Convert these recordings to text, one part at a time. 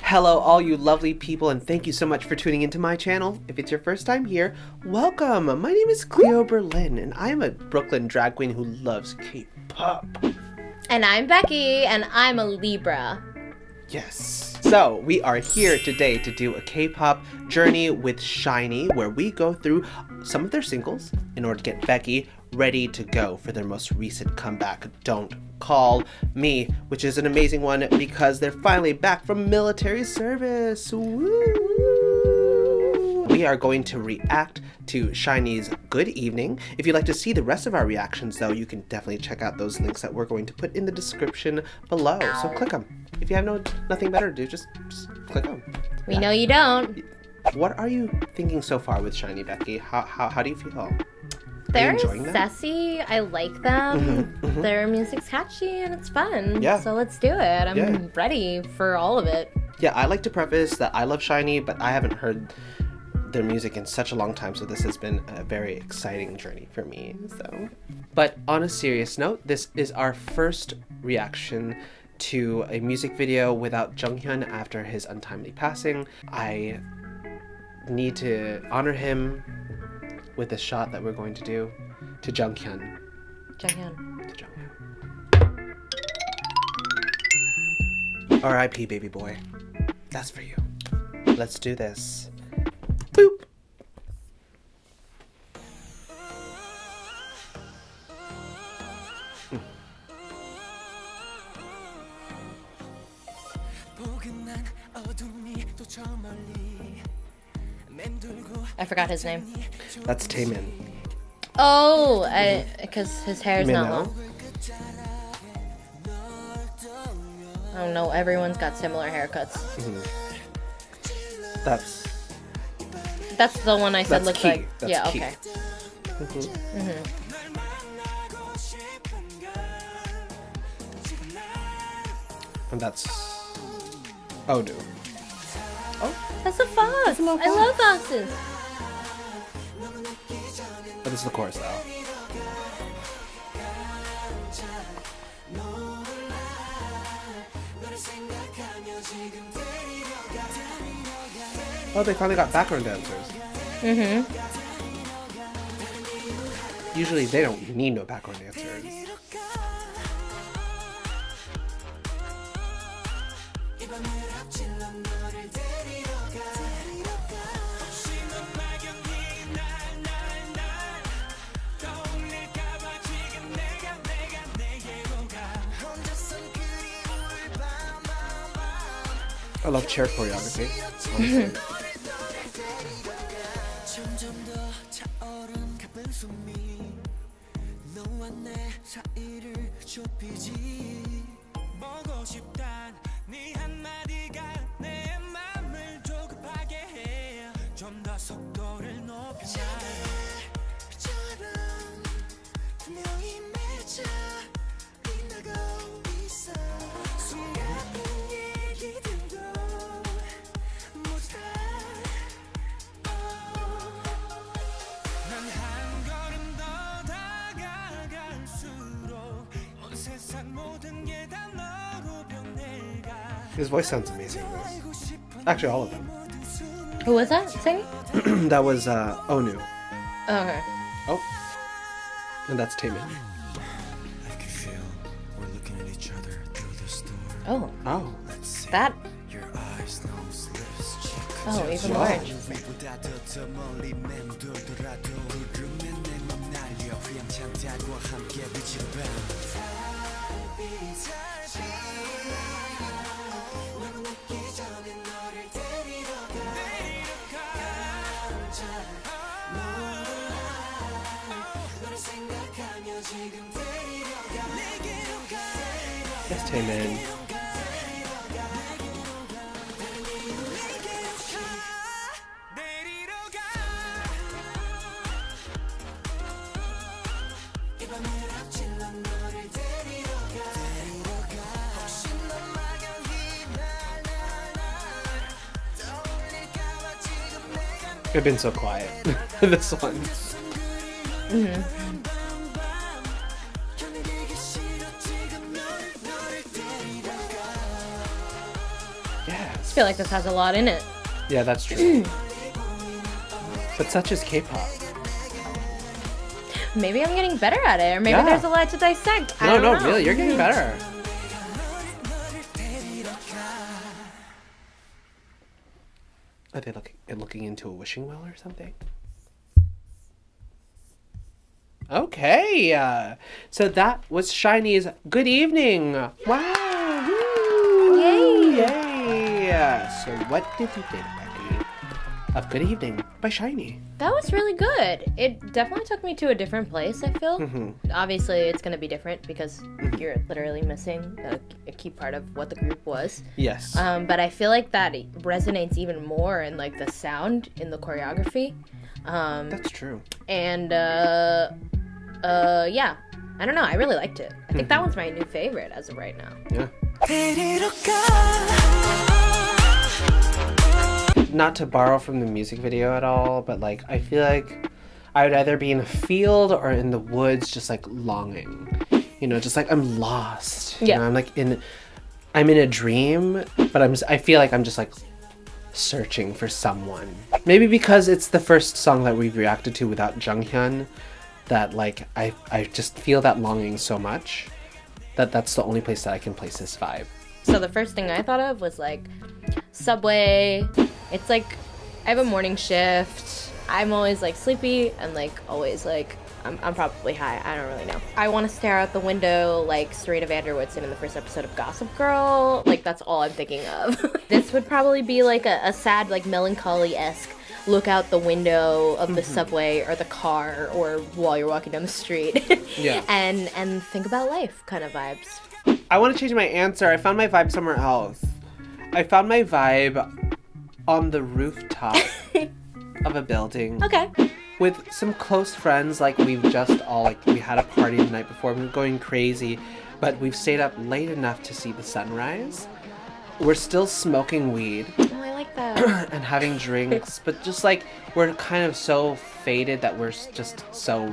Hello all you lovely people, and thank you so much for tuning into my channel. If it's your first time here, welcome! My name is Cleo Berlin, and I am a Brooklyn drag queen who loves K-pop. And I'm Becky, and I'm a Libra. Yes. So, we are here today to do a K-pop journey with SHINEE, where we go through some of their singles in order to get Becky ready to go for their most recent comeback, Don't Call Me, which is an amazing one because they're finally back from military service. Woo! We are going to react to SHINEE's Good Evening. If you'd like to see the rest of our reactions, though, you can definitely check out those links that we're going to put in the description below. So click them. If you have nothing better to do, just click them. We know you don't. What are you thinking so far with SHINEE, Becky? How do you feel? They're sassy. I like them. Their music's catchy and it's fun. Yeah. So let's do it. I'm ready for all of it. Yeah, I like to preface that I love SHINEE, but I haven't heard their music in such a long time, so this has been a very exciting journey for me. But on a serious note, this is our first reaction to a music video without Junghyun after his untimely passing. I need to honor him with the shot that we're going to do to Junghyun. To Junghyun. R.I.P. baby boy. That's for you. Let's do this. Boop. I forgot his name. That's Taemin. Oh, because his hair is not long. Oh no, everyone's got similar haircuts. That's the one I said looks key. like. That's yeah, key. okay. And that's Odu. Oh, that's a fox. I love foxes. But this is the chorus though. Oh, they finally got background dancers. Usually they don't need no background dancers. I love chair choreography, honestly. His voice sounds amazing in this. Actually, all of them. Who was that singing? That was Onu. Oh, okay. Oh. And that's Taemin. Oh. Oh. That. Oh, even more. That's Taemin. I've been so quiet for this one. Yes. feel like this has a lot in it. Yeah, that's true. But such is K-pop. Maybe I'm getting better at it, or maybe there's a lot to dissect. I don't know. Really, you're getting better. Are they looking into a wishing well or something? Okay, so that was SHINEE's Good Evening. Wow! Woo. Yay! So what did you think, Becky, of Good Evening by SHINEE? That was really good. It definitely took me to a different place, I feel. Obviously, it's going to be different because you're literally missing a key part of what the group was. Yes. But I feel like that resonates even more in like the sound, in the choreography. That's true. And yeah, I don't know. I really liked it. I think that one's my new favorite as of right now. Yeah. Not to borrow from the music video at all, but like I feel like I would either be in a field or in the woods, just like longing. You know, just like I'm lost. Yeah. You know, I'm in a dream, but I feel like I'm just like searching for someone. Maybe because it's the first song that we've reacted to without Junghyun, that like I just feel that longing so much that that's the only place that I can place this vibe. So the first thing I thought of was like subway. It's like I have a morning shift. I'm always like sleepy and like always like I'm probably high. I don't really know. I want to stare out the window like Serena Vanderwoodson in the first episode of Gossip Girl. Like that's all I'm thinking of. This would probably be like a sad like melancholy-esque look out the window of the subway or the car or while you're walking down the street. Yeah. And think about life kind of vibes. I want to change my answer. I found my vibe somewhere else. I found my vibe on the rooftop of a building. Okay. With some close friends, like we've just all like we had a party the night before, we were going crazy, but we've stayed up late enough to see the sunrise. We're still smoking weed. Oh, I like that. And having drinks, but just like we're kind of so faded that we're just so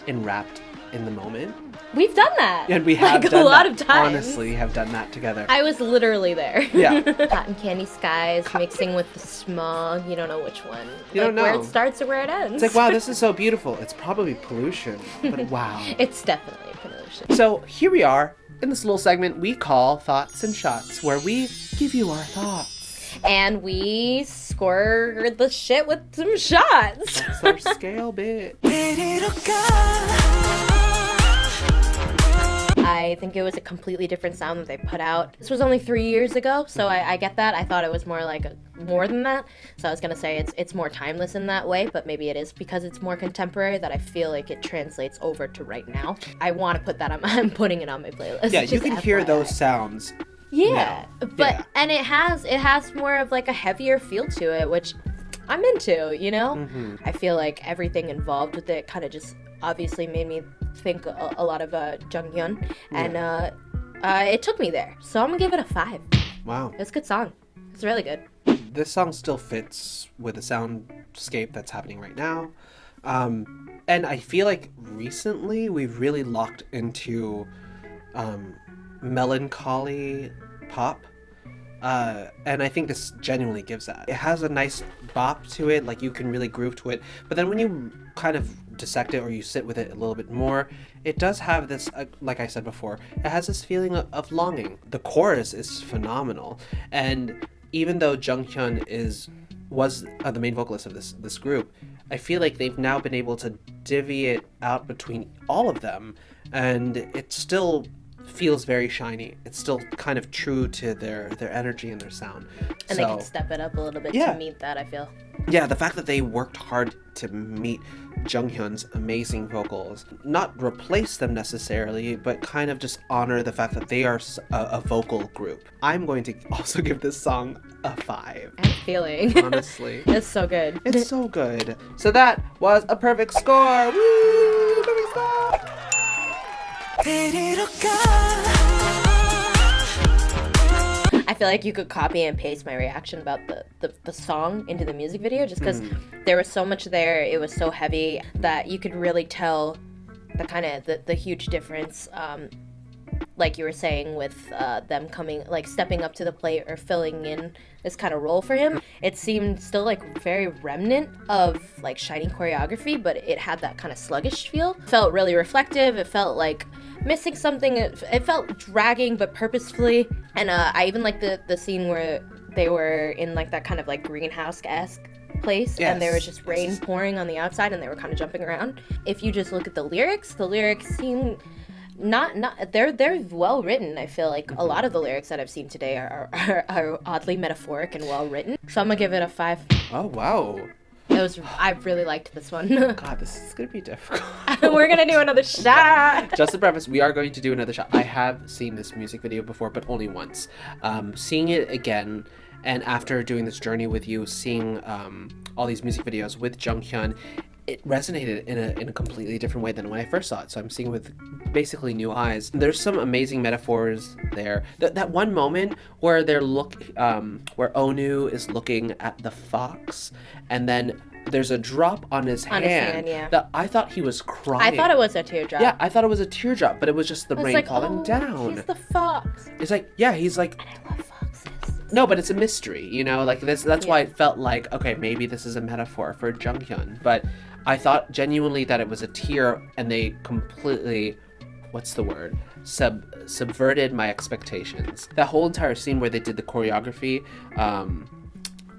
enwrapped in the moment. We've done that. And we have like done a lot that. of times. Honestly, have done that together. I was literally there. Yeah. Cotton candy skies mixing with the smog. You don't know which one. You don't know. Where it starts or where it ends. It's like, wow, this is so beautiful. It's probably pollution, but wow. It's definitely pollution. So here we are in this little segment we call Thoughts and Shots, where we give you our thoughts. And we score the shit with some shots. That's our scale bit. I think it was a completely different sound that they put out. This was only 3 years ago, so I get that. I thought it was more like more than that. So I was gonna say it's more timeless in that way, but maybe it is because it's more contemporary that I feel like it translates over to right now. I want to put that on. I'm putting it on my playlist. Yeah, you can hear FYI. those sounds. Yeah, now. but Yeah. and it has more of like a heavier feel to it, which I'm into. You know, I feel like everything involved with it kind of just obviously made me think a lot of Junghyun, and it took me there. So I'm gonna give it a 5. Wow. It's a good song. It's really good. This song still fits with the soundscape that's happening right now. And I feel like recently we've really locked into melancholy pop. And I think this genuinely gives that. It has a nice bop to it, like you can really groove to it. But then when you kind of dissect it or you sit with it a little bit more, it does have this, like I said before, it has this feeling of longing. The chorus is phenomenal. And even though Junghyun was the main vocalist of this group, I feel like they've now been able to divvy it out between all of them, and it still feels very SHINEE. It's still kind of true to their energy and their sound. And they can step it up a little bit to meet that, I feel. Yeah, the fact that they worked hard to meet Junghyun's amazing vocals, not replace them necessarily, but kind of just honor the fact that they are a vocal group. I'm going to also give this song a 5. I'm feeling. Honestly. It's so good. It's so good. So that was a perfect score. Woo! Perfect score! I feel like you could copy and paste my reaction about the song into the music video just because there was so much there. It was so heavy that you could really tell the kind of the huge difference like you were saying, with them coming, like stepping up to the plate or filling in this kind of role for him, it seemed still like very remnant of like SHINee choreography, but it had that kind of sluggish feel. Felt really reflective. It felt like missing something. It felt dragging, but purposefully. And I even like the scene where they were in like that kind of like greenhouse-esque place, and there was just rain pouring on the outside, and they were kind of jumping around. If you just look at the lyrics seem not they're well written. I feel like a lot of the lyrics that I've seen today are oddly metaphoric and well written. So I'm gonna give it a 5. Oh wow. I really liked this one. God, this is gonna be difficult. We're gonna do another shot. Just to preface, we are going to do another shot. I have seen this music video before, but only once. Seeing it again, and after doing this journey with you, seeing all these music videos with Junghyun, it resonated in a completely different way than when I first saw it. So I'm seeing it with basically new eyes. There's some amazing metaphors there. That one moment where where Onu is looking at the fox, and then there's a drop on his hand. Yeah. That I thought he was crying. I thought it was a teardrop. Yeah, I thought it was a teardrop, but it was just the rain falling down. He's the fox. It's like, yeah, he's like. And I love foxes. No, but it's a mystery, you know. Like that's why it felt like, okay, maybe this is a metaphor for Junghyun, but I thought genuinely that it was a tear, and they completely, what's the word? Subverted my expectations. That whole entire scene where they did the choreography,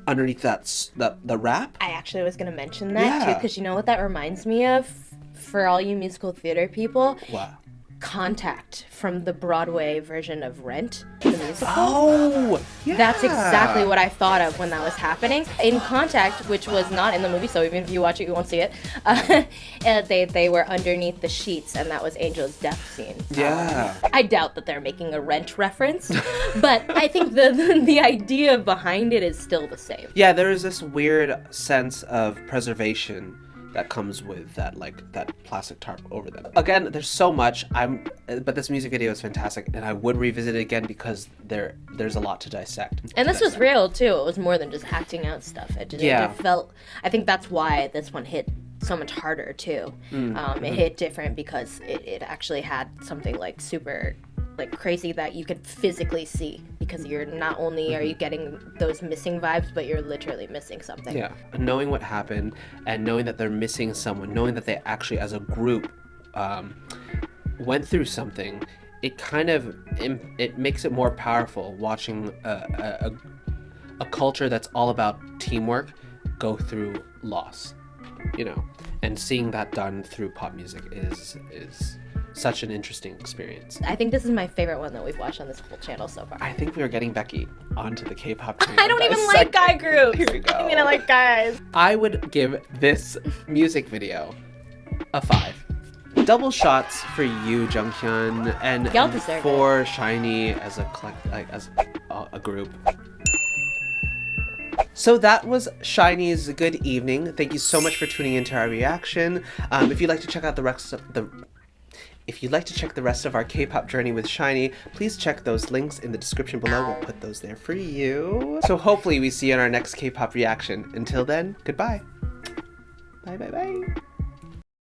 underneath the rap. I actually was gonna mention that too, because you know what that reminds me of? For all you musical theater people. What? Contact from the Broadway version of Rent, the musical. Oh, yeah. That's exactly what I thought of when that was happening. In Contact, which was not in the movie, so even if you watch it, you won't see it. They were underneath the sheets, and that was Angel's death scene. Yeah. I doubt that they're making a Rent reference, but I think the idea behind it is still the same. Yeah, there is this weird sense of preservation that comes with that plastic tarp over them. Again, there's so much. But this music video is fantastic, and I would revisit it again because there's a lot to dissect. And this was real too. It was more than just acting out stuff. It felt. I think that's why this one hit so much harder too. It hit different because it actually had something like super crazy that you could physically see, because you're not only are you getting those missing vibes, but you're literally missing something. Yeah, knowing what happened and knowing that they're missing someone, knowing that they actually as a group went through something, it kind of it makes it more powerful watching a culture that's all about teamwork go through loss, you know, and seeing that done through pop music is such an interesting experience. I think this is my favorite one that we've watched on this whole channel so far. I think we are getting Becky onto the K-pop train. I don't even like guy groups. Here we go. I mean, I like guys. I would give this music video a 5. Double shots for you, Junghyun, and Y'all deserve for SHINee as a group. So that was SHINee's Good Evening. Thank you so much for tuning into our reaction. If you'd like to check out If you'd like to check the rest of our K-pop journey with SHINee, please check those links in the description below. We'll put those there for you. So hopefully we see you in our next K-pop reaction. Until then, goodbye. Bye, bye, bye.